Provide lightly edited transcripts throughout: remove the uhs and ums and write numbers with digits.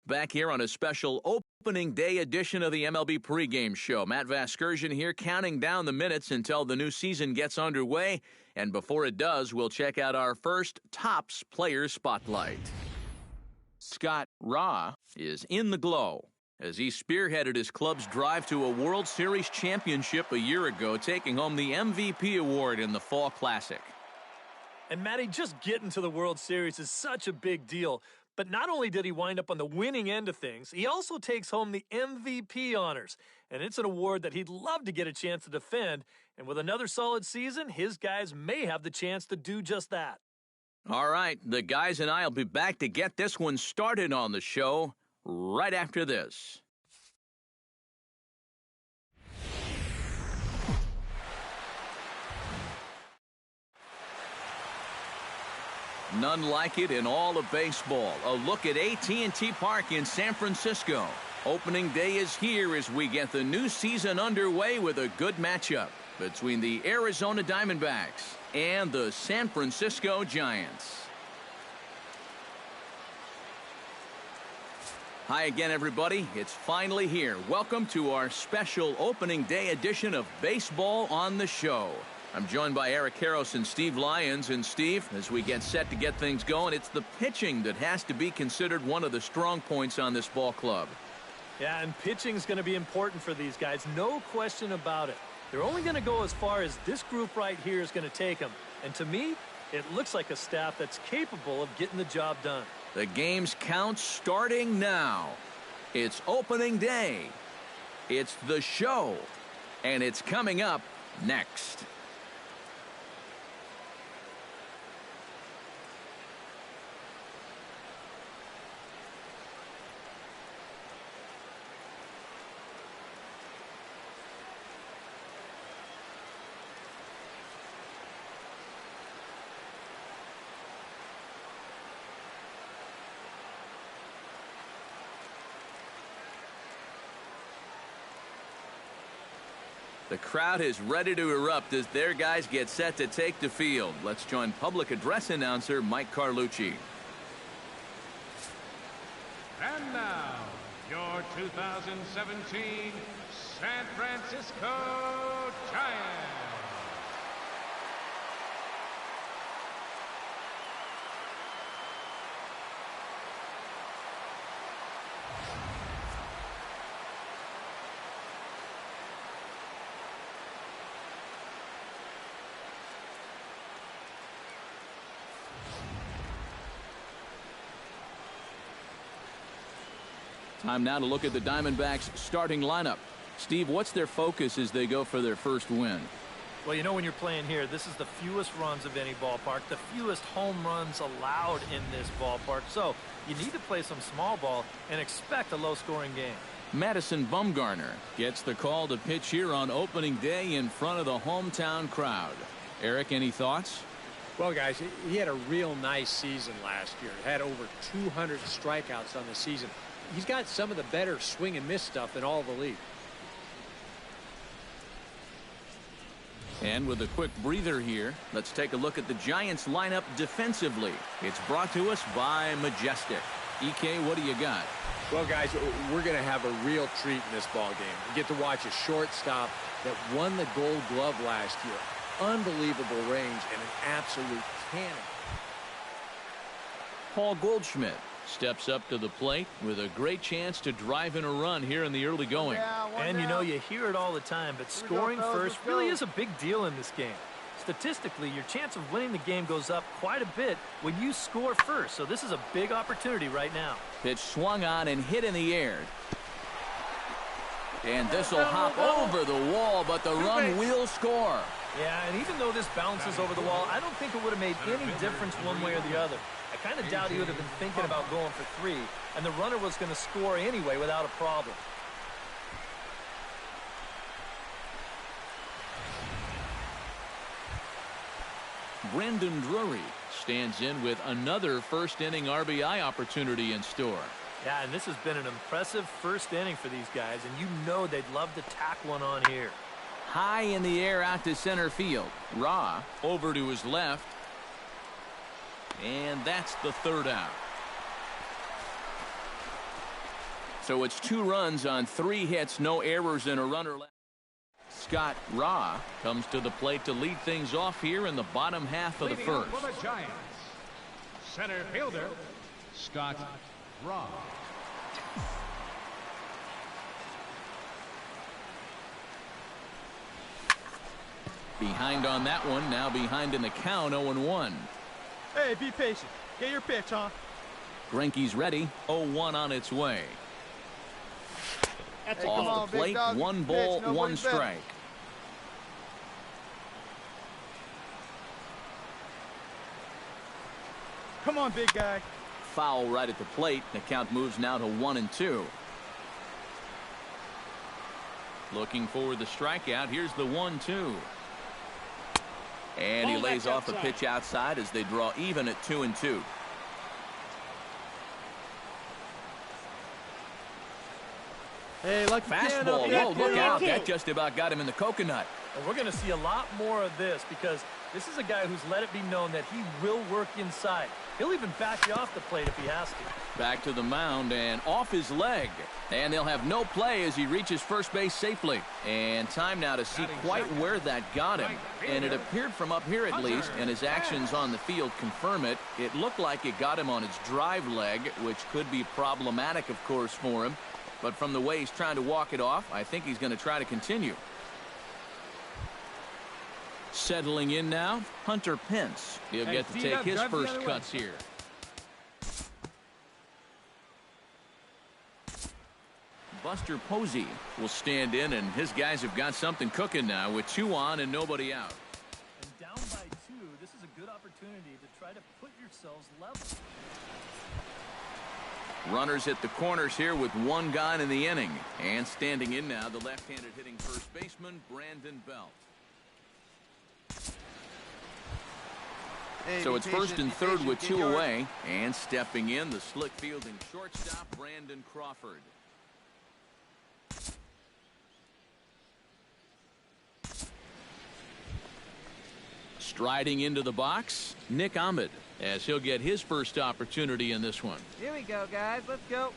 Back here on a special opening day edition of the MLB pregame show. Matt Vasgersian here counting down the minutes until the new season gets underway. And before it does, we'll check out our first Topps Player Spotlight. Scott Raw is in the glow as he spearheaded his club's drive to a World Series championship a year ago, taking home the MVP award in the Fall Classic. And Matty, just getting to the World Series is such a big deal. But not only did he wind up on the winning end of things, he also takes home the MVP honors. And it's an award that he'd love to get a chance to defend. And with another solid season, his guys may have the chance to do just that. All right, the guys and I will be back to get this one started on the show right after this. None like it in all of baseball. A look at AT&T Park in San Francisco. Opening day is here as we get the new season underway with a good matchup between the Arizona Diamondbacks and the San Francisco Giants. Hi again, everybody. It's finally here. Welcome to our special opening day edition of Baseball on the Show. I'm joined by Eric Karros and Steve Lyons. And Steve, as we get set to get things going, it's the pitching that has to be considered one of the strong points on this ball club. Yeah, and pitching is going to be important for these guys. No question about it. They're only going to go as far as this group right here is going to take them. And to me, it looks like a staff that's capable of getting the job done. The game's count starting now. It's opening day. It's the show. And it's coming up next. The crowd is ready to erupt as their guys get set to take the field. Let's join public address announcer Mike Carlucci. And now, your 2017 San Francisco Giants. Time now to look at the Diamondbacks' starting lineup. Steve, what's their focus as they go for their first win? Well, you know, when you're playing here, this is the fewest runs of any ballpark, the fewest home runs allowed in this ballpark. So you need to play some small ball and expect a low-scoring game. Madison Bumgarner gets the call to pitch here on opening day in front of the hometown crowd. Eric, any thoughts? Well, guys, he had a real nice season last year. Had over 200 strikeouts on the season. He's got some of the better swing and miss stuff in all the league. And with a quick breather here, let's take a look at the Giants lineup defensively. It's brought to us by Majestic. EK, what do you got? Well, guys, we're going to have a real treat in this ball game. We get to watch a shortstop that won the Gold Glove last year. Unbelievable range and an absolute cannon. Paul Goldschmidt steps up to the plate with a great chance to drive in a run here in the early going. And you know, you hear it all the time, but scoring first really is a big deal in this game. Statistically, your chance of winning the game goes up quite a bit when you score first, so this is a big opportunity right now. Pitch swung on and hit in the air. And this will hop over the wall, but the run will score. Yeah, and even though this bounces over the wall, I don't think it would have made any difference one way or the other. I kind of doubt he would have been thinking about going for three, and the runner was going to score anyway without a problem. Brandon Drury stands in with another first-inning RBI opportunity in store. Yeah, and this has been an impressive first inning for these guys, and you know they'd love to tack one on here. High in the air out to center field. Ra over to his left. And that's the third out. So it's 2 runs on 3 hits, no errors, and a runner left. Scott Raw comes to the plate to lead things off here in the bottom half of the first. For the Giants, center fielder, Scott Raw. Behind on that one, now behind in the count, 0-1. Hey, be patient. Get your pitch, huh? Greinke's ready, 0-1 on its way. Hey, Off the plate, 1 ball, 1 strike. Come on, big guy. Foul right at the plate. The count moves now to 1-2. Looking for the strikeout. Here's the 1-2. And he lays off a pitch outside as they draw even at 2-2. Hey, like fastball. Whoa, look out. That just about got him in the coconut. And we're going to see a lot more of this because this is a guy who's let it be known that he will work inside. He'll even back you off the plate if he has to. Back to the mound and off his leg. And they'll have no play as he reaches first base safely. And time now to see quite where that got him. And it appeared from up here at least, and his actions on the field confirm it. It looked like it got him on his drive leg, which could be problematic, of course, for him. But from the way he's trying to walk it off, I think he's going to try to continue. Settling in now, Hunter Pence. He'll get to take his first cuts here. Buster Posey will stand in, and his guys have got something cooking now with 2 on and nobody out. And down by 2, this is a good opportunity to try to put yourselves level. Runners at the corners here with 1 gone in the inning. And standing in now, the left-handed hitting first baseman, Brandon Belt. Hey, so it's first and third with 2 away. And stepping in, the slick fielding shortstop, Brandon Crawford. Striding into the box, Nick Ahmed, as he'll get his first opportunity in this one. Here we go, guys. Let's go.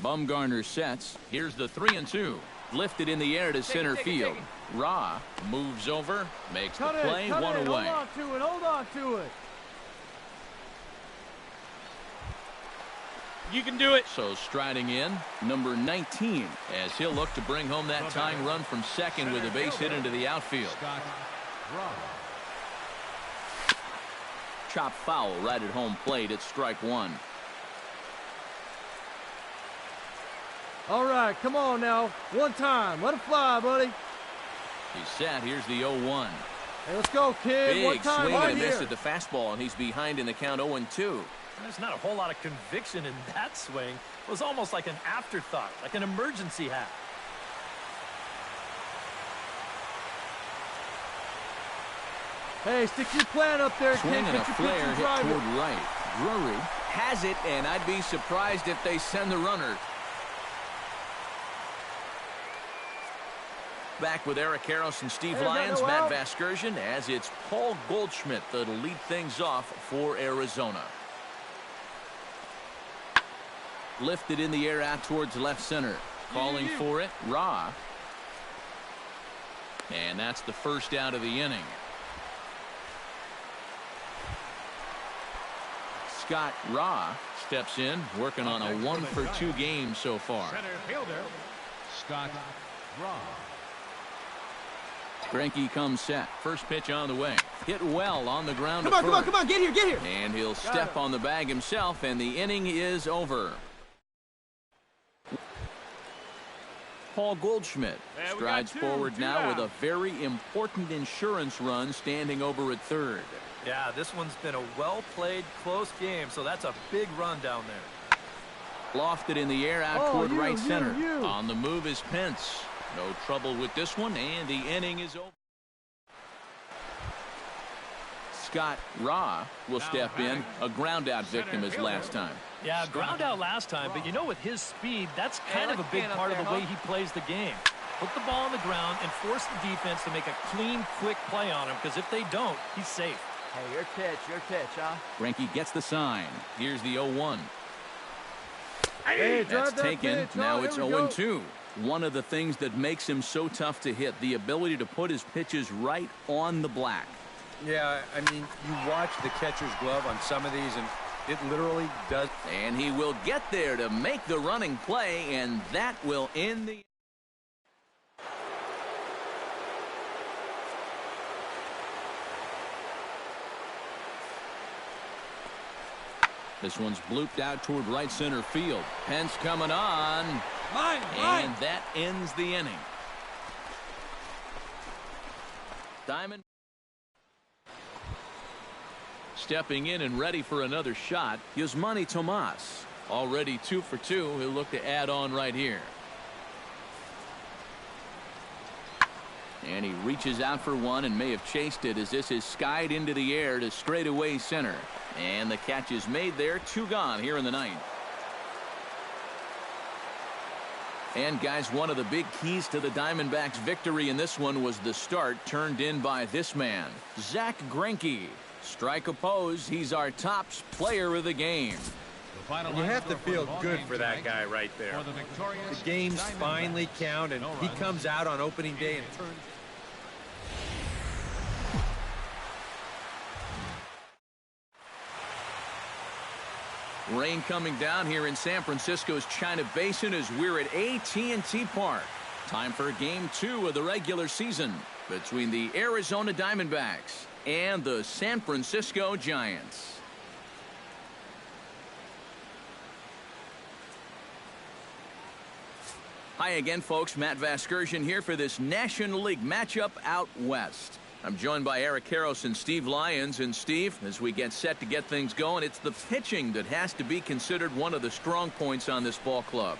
Bumgarner sets. Here's the 3-2. Lifted in the air to center field. Raw moves over, makes the play, 1 away. Hold on to it. Hold on to it. You can do it. So striding in, number 19, as he'll look to bring home that tying run from second with a base hit into the outfield. Chop foul right at home plate. It's strike 1. All right, come on now. One time. Let it fly, buddy. He's set. Here's the 0-1. Hey, let's go, kid. Big one time swing right and a here. miss at the fastball, and he's behind in the count 0-2. There's not a whole lot of conviction in that swing. It was almost like an afterthought, like an emergency hat. Hey, stick your plan up there, Swing kid. and a Get your flare pitch and hit drive toward it. right. Drury has it, and I'd be surprised if they send the runner. Back with Eric Harris and Steve Lyons, Matt Vasgersian, as it's Paul Goldschmidt that'll lead things off for Arizona. Lifted in the air out towards left center. Calling for it, Raw. And that's the first out of the inning. Scott Raw steps in, working on a 1-for-2 game so far. Center fielder, Scott Raw. Greinke comes set. First pitch on the way. Hit well on the ground. Come on, get here. And he'll step on the bag himself, and the inning is over. Paul Goldschmidt strides forward now with a very important insurance run standing over at third. Yeah, this one's been a well-played, close game, so that's a big run down there. Lofted in the air out toward right center. On the move is Pence. No trouble with this one, and the inning is over. Scott Raw will step in. A ground-out victim as last time. Yeah, ground out last time, but you know, with his speed, that's kind of a big part of the way he plays the game. Put the ball on the ground and force the defense to make a clean, quick play on him, because if they don't, he's safe. Hey, your pitch, huh? Greinke gets the sign. Here's the 0-1. Hey, That's drive that taken. pitch. Now Oh, it's here we go. 0-2. One of the things that makes him so tough to hit, the ability to put his pitches right on the black. Yeah, I mean, you watch the catcher's glove on some of these, and it literally does. And he will get there to make the running play, and that will end the... This one's blooped out toward right center field. Pence coming on. And that ends the inning. Diamond stepping in and ready for another shot. Yasmani Tomas. Already 2 for 2. He'll look to add on right here. And he reaches out for one and may have chased it as this is skied into the air to straightaway center. And the catch is made there. 2 gone here in the ninth. And guys, one of the big keys to the Diamondbacks' victory in this one was the start turned in by this man, Zack Greinke. Strike opposed. He's our top player of the game. You have to feel good for that guy right there. The games finally count, and he comes out on opening day and turns. Rain coming down here in San Francisco's China Basin as we're at AT&T Park. Time for Game 2 of the regular season between the Arizona Diamondbacks and the San Francisco Giants. Hi again, folks. Matt Vasgersian here for this National League matchup out west. I'm joined by Eric Karros and Steve Lyons. And Steve, as we get set to get things going, it's the pitching that has to be considered one of the strong points on this ball club.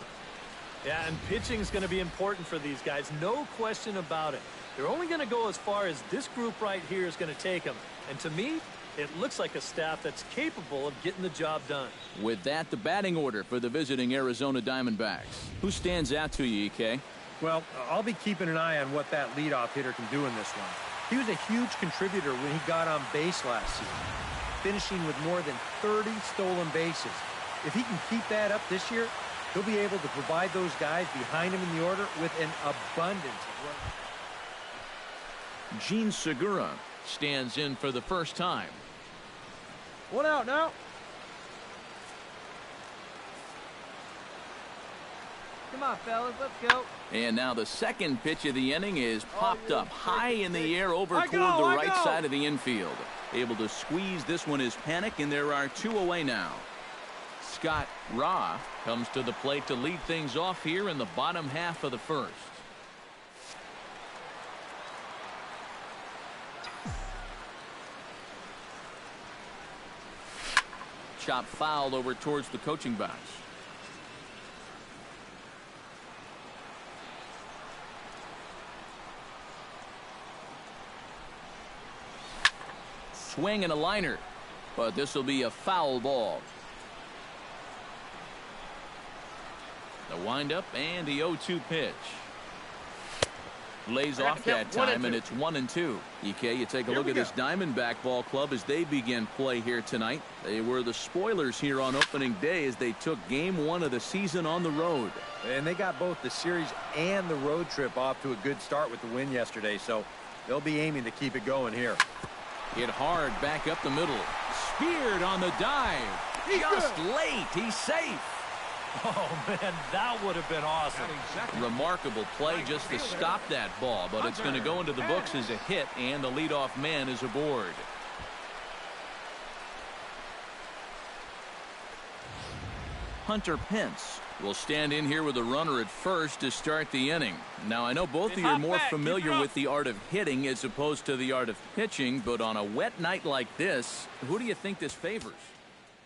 Yeah, and pitching is going to be important for these guys. No question about it. They're only going to go as far as this group right here is going to take them. And to me, it looks like a staff that's capable of getting the job done. With that, the batting order for the visiting Arizona Diamondbacks. Who stands out to you, EK? Well, I'll be keeping an eye on what that leadoff hitter can do in this one. He was a huge contributor when he got on base last season, finishing with more than 30 stolen bases. If he can keep that up this year, he'll be able to provide those guys behind him in the order with an abundance of runs. Gene Segura stands in for the first time. 1 out now. Come on, fellas, let's go. And now the second pitch of the inning is popped up high in the air over toward the I right go. side of the infield. Able to squeeze this one is Panic, and there are 2 away now. Scott Ra comes to the plate to lead things off here in the bottom half of the first. Chop foul over towards the coaching box. Swing and a liner, but this will be a foul ball. The windup and the 0-2 pitch. Lays off that time, and it's 1-2. EK, you take a look at this Diamondback ball club as they begin play here tonight. They were the spoilers here on opening day as they took game 1 of the season on the road. And they got both the series and the road trip off to a good start with the win yesterday, so they'll be aiming to keep it going here. Hit hard back up the middle. Speared on the dive. Just late. He's safe. Oh, man, that would have been awesome. Remarkable play just to stop that ball, but it's going to go into the books as a hit, and the leadoff man is aboard. Hunter Pence will stand in here with a runner at first to start the inning. Now, I know both of you are more familiar with the art of hitting as opposed to the art of pitching, but on a wet night like this, who do you think this favors?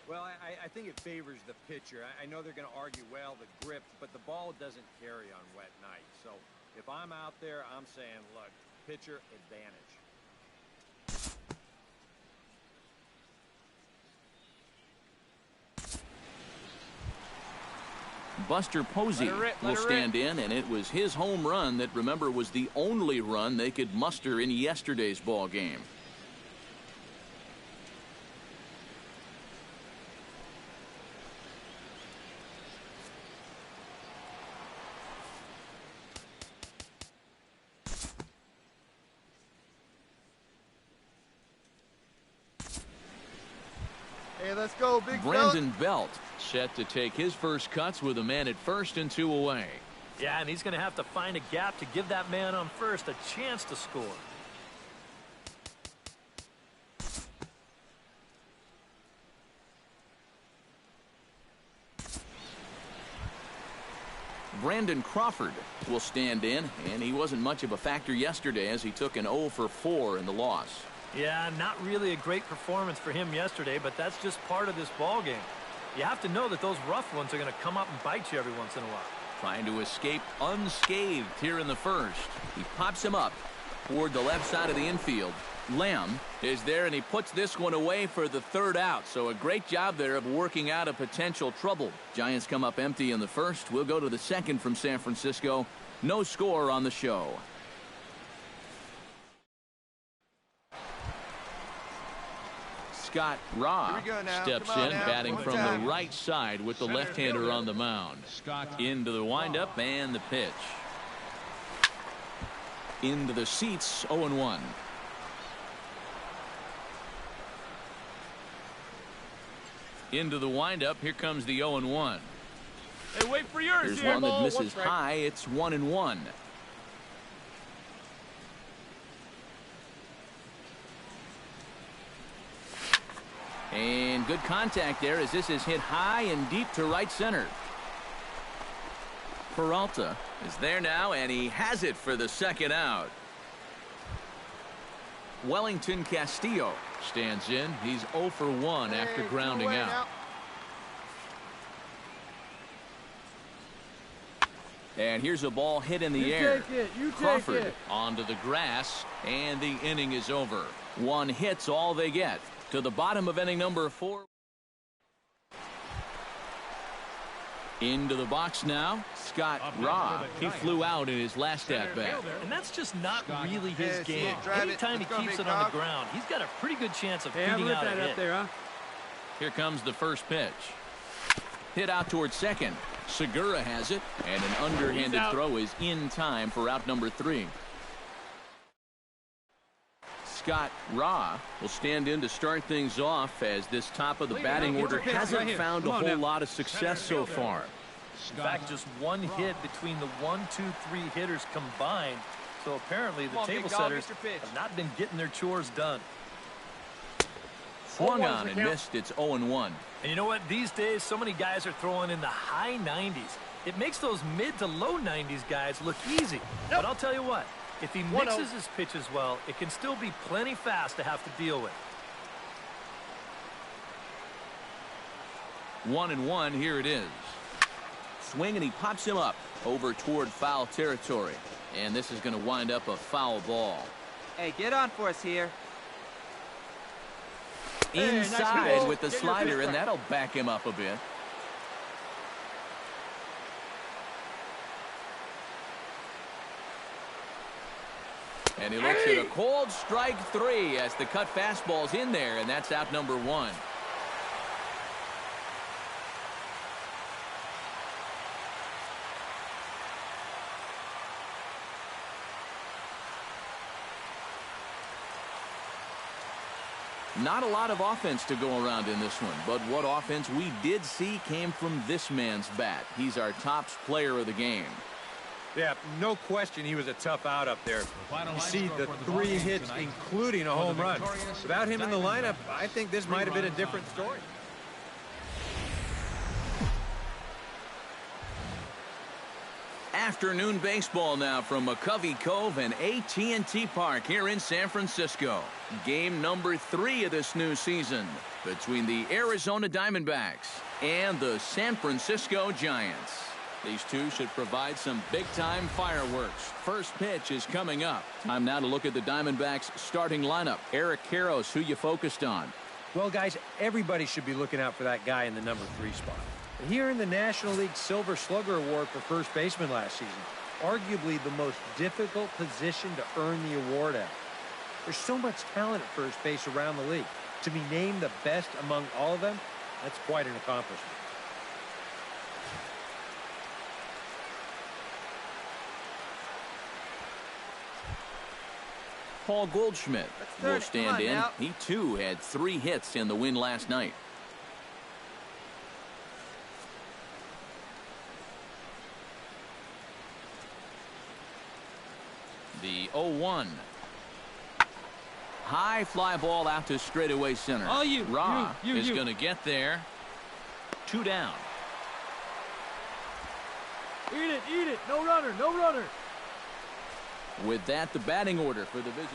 Well, I think it favors the pitcher. I know they're going to argue, well, the grip, but the ball doesn't carry on wet nights. So if I'm out there, I'm saying, look, pitcher advantage. Buster Posey will stand in, and it was his home run that, remember, was the only run they could muster in yesterday's ball game. Hey, let's go, big Brandon Belt set to take his first cuts with a man at first and 2 away. Yeah, and he's going to have to find a gap to give that man on first a chance to score. Brandon Crawford will stand in, and he wasn't much of a factor yesterday as he took an 0 for 4 in the loss. Yeah, not really a great performance for him yesterday, but that's just part of this ball game. You have to know that those rough ones are going to come up and bite you every once in a while. Trying to escape unscathed here in the first. He pops him up toward the left side of the infield. Lamb is there, and he puts this one away for the 3rd out. So a great job there of working out a potential trouble. Giants come up empty in the first. We'll go to the second from San Francisco. No score on the show. Scott Raw steps in, batting from the right side with the left-hander on the mound. Into the windup and the pitch. Into the seats, 0-1. Into the windup, here comes the 0-1. Hey, wait for yours. Here's here, one that ball. misses high. It's 1-1. And good contact there as this is hit high and deep to right center. Peralta is there now, and he has it for the 2nd out. Wellington Castillo stands in. He's 0 for 1 after grounding out. And here's a ball hit in the air. Crawford onto the grass, and the inning is over. 1 hit's all they get. To the bottom of inning number 4. Into the box now, Scott Raw. He flew out in his last at-bat. And that's just not really his game. Anytime he keeps it on the ground, he's got a pretty good chance of beating out a hit. Here comes the first pitch. Hit out towards second. Segura has it, and an underhanded throw is in time for out number 3. Scott Raw will stand in to start things off as this top of the batting order hasn't found a whole lot of success so far. In fact, just 1 hit between the 1, 2, 3 hitters combined. So apparently the table setters have not been getting their chores done. Swung on and missed. It's 0-1. And you know what? These days, so many guys are throwing in the high 90s. It makes those mid to low 90s guys look easy. But I'll tell you what. If he mixes his pitches well, it can still be plenty fast to have to deal with. 1-1, here it is. Swing, and he pops him up over toward foul territory. And this is going to wind up a foul ball. Hey, get on for us here. Inside with the slider, and that'll back him up a bit. And he looks at a cold strike 3 as the cut fastball's in there, and that's out number 1. Not a lot of offense to go around in this one, but what offense we did see came from this man's bat. He's our top player of the game. Yeah, no question he was a tough out up there. You see the 3 hits, including a home run. Without him in the lineup, I think this might have been a different story. Afternoon baseball now from McCovey Cove and AT&T Park here in San Francisco. Game number 3 of this new season between the Arizona Diamondbacks and the San Francisco Giants. These two should provide some big-time fireworks. First pitch is coming up. Time now to look at the Diamondbacks starting lineup. Eric Karros, who you focused on? Well, guys, everybody should be looking out for that guy in the number 3 spot. He earned the National League Silver Slugger Award for first baseman last season. Arguably the most difficult position to earn the award at. There's so much talent at first base around the league. To be named the best among all of them, that's quite an accomplishment. Paul Goldschmidt will stand in. He, too, had 3 hits in the win last night. The 0-1. High fly ball out to straightaway center. Ra is going to get there. 2 down. Eat it. No runner. With that, the batting order for the visitor.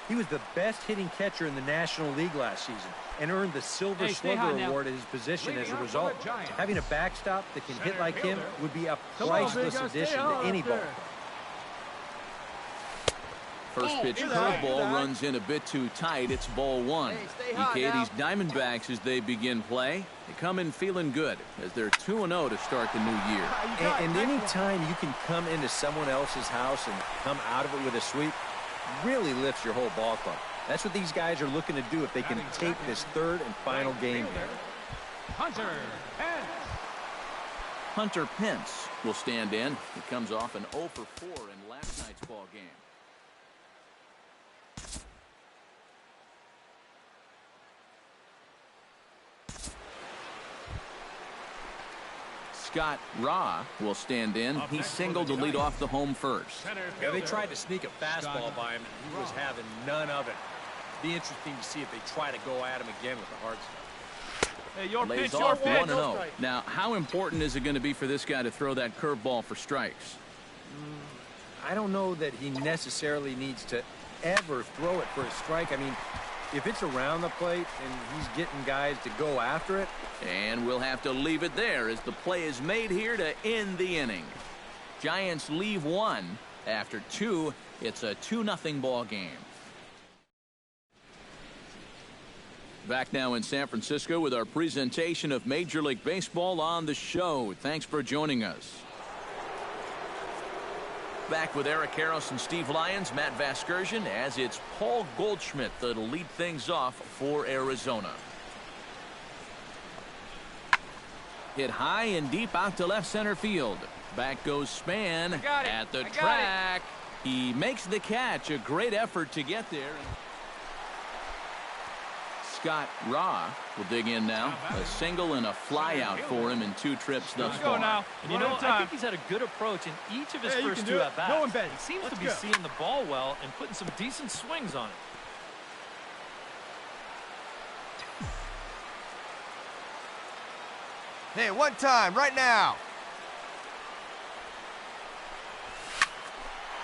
He was the best hitting catcher in the National League last season and earned the Silver Slugger Award at his position as a result. Having a backstop that can hit like him would be a priceless addition to any ball. First pitch curveball runs in a bit too tight. It's ball 1. EKD's Diamondbacks, as they begin play, they come in feeling good as they're 2-0 to start the new year. And any time you can come into someone else's house and come out of it with a sweep, really lifts your whole ball club. That's what these guys are looking to do if they can take this third and final game here. Hunter Pence will stand in. He comes off an 0 for 4 in last night's ball game. Scott Ra will stand in. He singled to lead off the home first. Yeah, they tried to sneak a fastball by him, and he was having none of it. It'd be interesting to see if they try to go at him again with the hard stuff. Hey, your Lays pitch, off your pitch. 1-0. Now, how important is it going to be for this guy to throw that curveball for strikes? I don't know that he necessarily needs to ever throw it for a strike. I mean, if it's around the plate and he's getting guys to go after it. And we'll have to leave it there as the play is made here to end the inning. Giants leave 1. After 2, it's a 2-0 ball game. Back now in San Francisco with our presentation of Major League Baseball on the show. Thanks for joining us. Back with Eric Harris and Steve Lyons, Matt Vasgersian, as it's Paul Goldschmidt that'll lead things off for Arizona. Hit high and deep out to left center field. Back goes Span at the track. He makes the catch. A great effort to get there. Scott Ra will dig in now. A single and a fly out for him in 2 trips thus far. And you know, I think he's had a good approach in each of his first 2 at-bats. He seems to be seeing the ball well and putting some decent swings on it. Hey, one time, right now.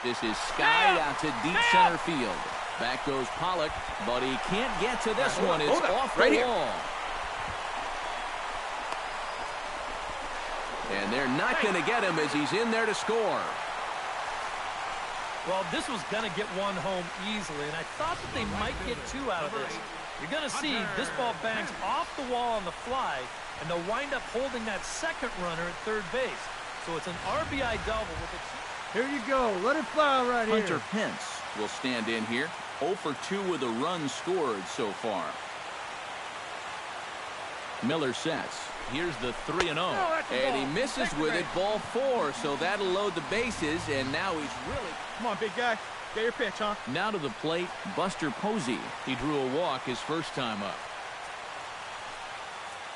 This is skied out to deep center field. Back goes Pollock, but he can't get to this one. It's off the wall. And they're not going to get him as he's in there to score. Well, this was going to get 1 home easily, and I thought that they might get 2 out of this. You're going to see this ball bangs off the wall on the fly, and they'll wind up holding that second runner at third base. So it's an RBI double with it. Here you go. Let it fly right here. Hunter Pence will stand in here. 0 for 2 with a run scored so far. Miller sets. Here's the 3-0. And he misses with it. Ball 4. So that'll load the bases. And now he's really... Come on, big guy. Get your pitch, huh? Now to the plate, Buster Posey. He drew a walk his first time up.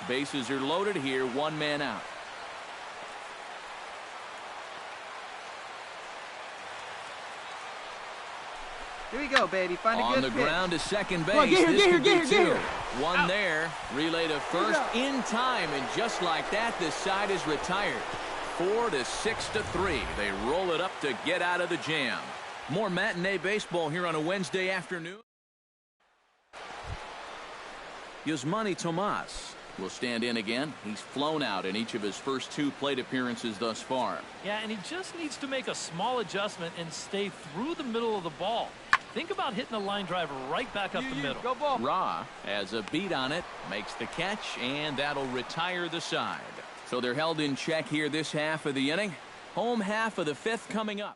Bases are loaded here. 1 man out. Here we go, baby. Find a good pitch. On the ground to second base. On, get here, This could be 2. One Out. there. Relay to first in time. And just like that, this side is retired. 4 to 6 to 3. They roll it up to get out of the jam. More matinee baseball here on a Wednesday afternoon. Yasmani Tomas will stand in again. He's flown out in each of his first 2 plate appearances thus far. Yeah, and he just needs to make a small adjustment and stay through the middle of the ball. Think about hitting a line drive right back up the middle. Go ball. Ra has a beat on it, makes the catch, and that'll retire the side. So they're held in check here this half of the inning. Home half of the 5th coming up.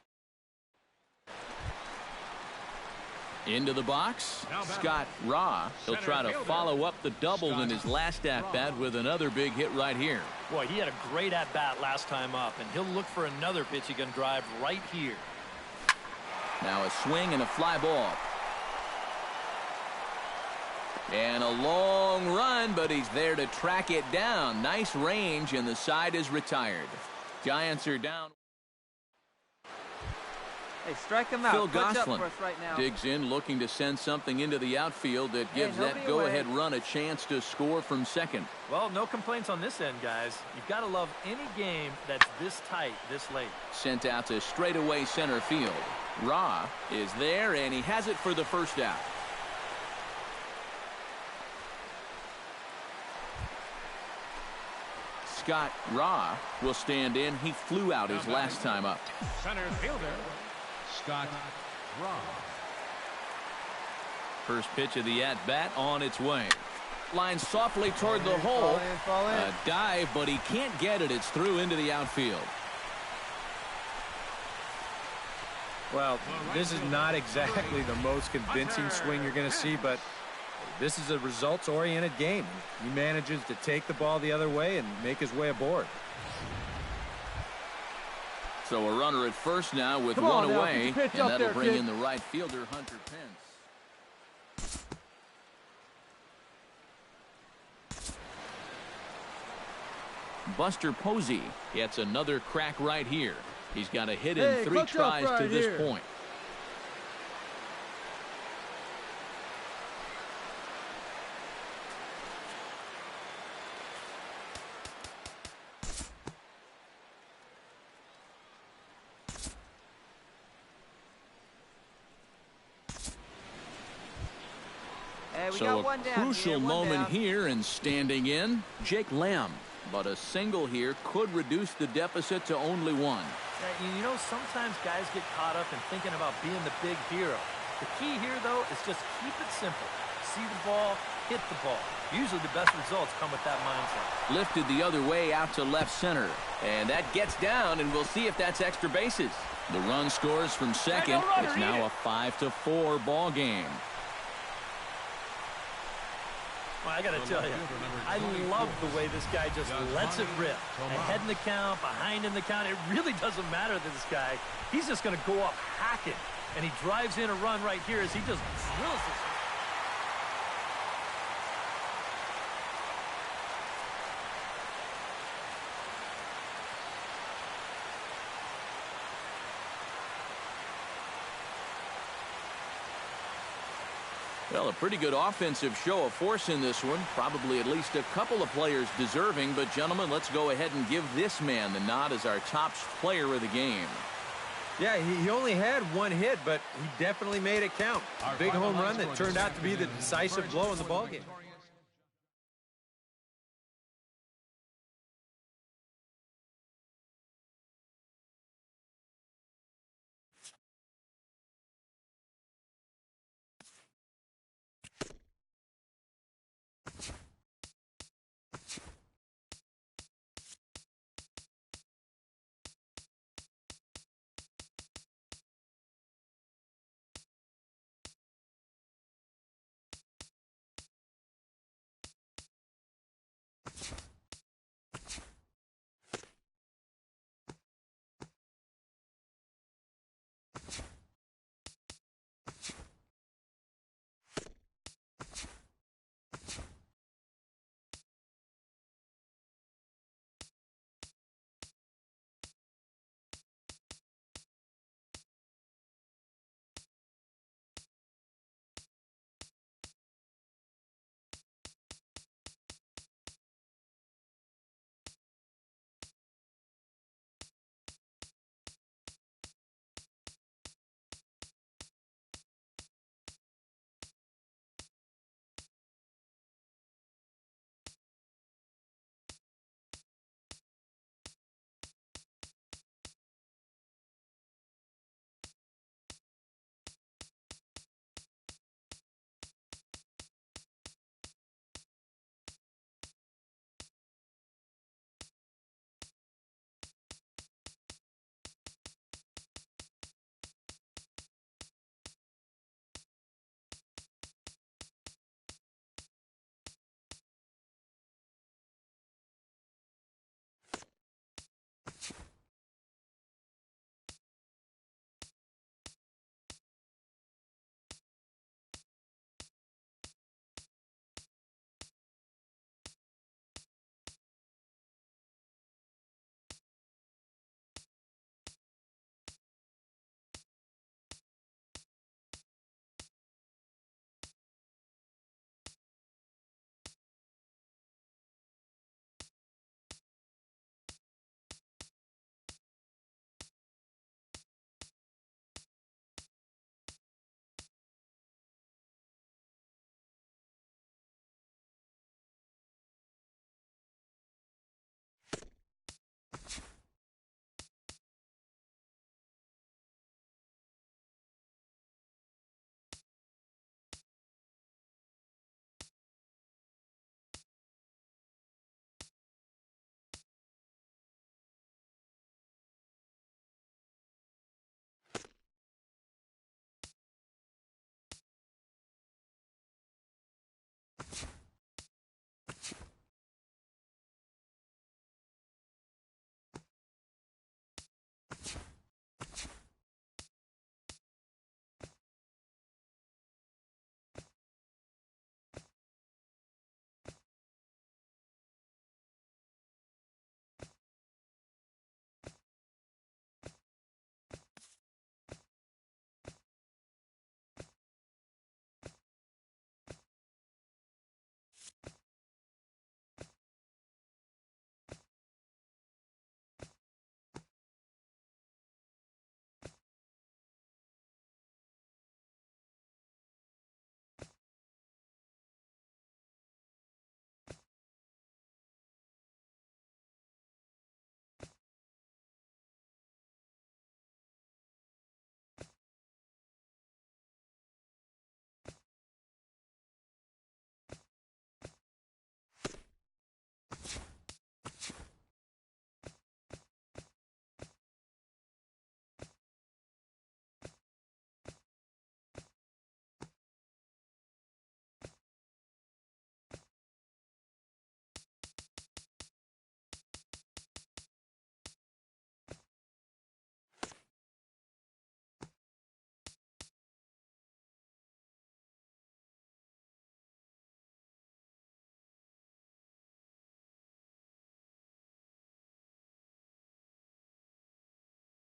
Into the box, Scott Ra. He'll try to follow up the double in his last at-bat with another big hit right here. Boy, he had a great at-bat last time up, and he'll look for another pitch he can drive right here. Now a swing and a fly ball. And a long run, but he's there to track it down. Nice range, and the side is retired. Giants are down. Hey, strike him out. Phil Clutch up Gosselin for us right now. digs in, looking to send something into the outfield that gives that go-ahead run a chance to score from second. Well, no complaints on this end, guys. You've got to love any game that's this tight, this late. Sent out to straightaway center field. Ra is there, and he has it for the first out. Scott Ra will stand in. He flew out his last time up. Center fielder, Scott Ra. First pitch of the at-bat on its way. Lines softly toward the hole. A dive, but he can't get it. It's through into the outfield. Well, this is not exactly the most convincing swing you're going to see, but this is a results-oriented game. He manages to take the ball the other way and make his way aboard. So a runner at first now with one away, and that'll bring in the right fielder, Hunter Pence. Buster Posey gets another crack right here. He's got a hit in 3 tries to this point. So a crucial moment here, and standing in, Jake Lamb. But a single here could reduce the deficit to only 1. You know, sometimes guys get caught up in thinking about being the big hero. The key here, though, is just keep it simple. See the ball, hit the ball. Usually the best results come with that mindset. Lifted the other way out to left center. And that gets down, and we'll see if that's extra bases. The run scores from second. It's now a 5-4 ball game. Well, I got to tell you, I love the way this guy just lets it rip. Ahead in the count, behind in the count. It really doesn't matter to this guy. He's just going to go up hacking. And he drives in a run right here as he just drills this. Well, a pretty good offensive show of force in this one. Probably at least a couple of players deserving. But, gentlemen, let's go ahead and give this man the nod as our top player of the game. Yeah, he only had 1 hit, but he definitely made it count. Big home run that turned out to be the decisive blow in the ballgame.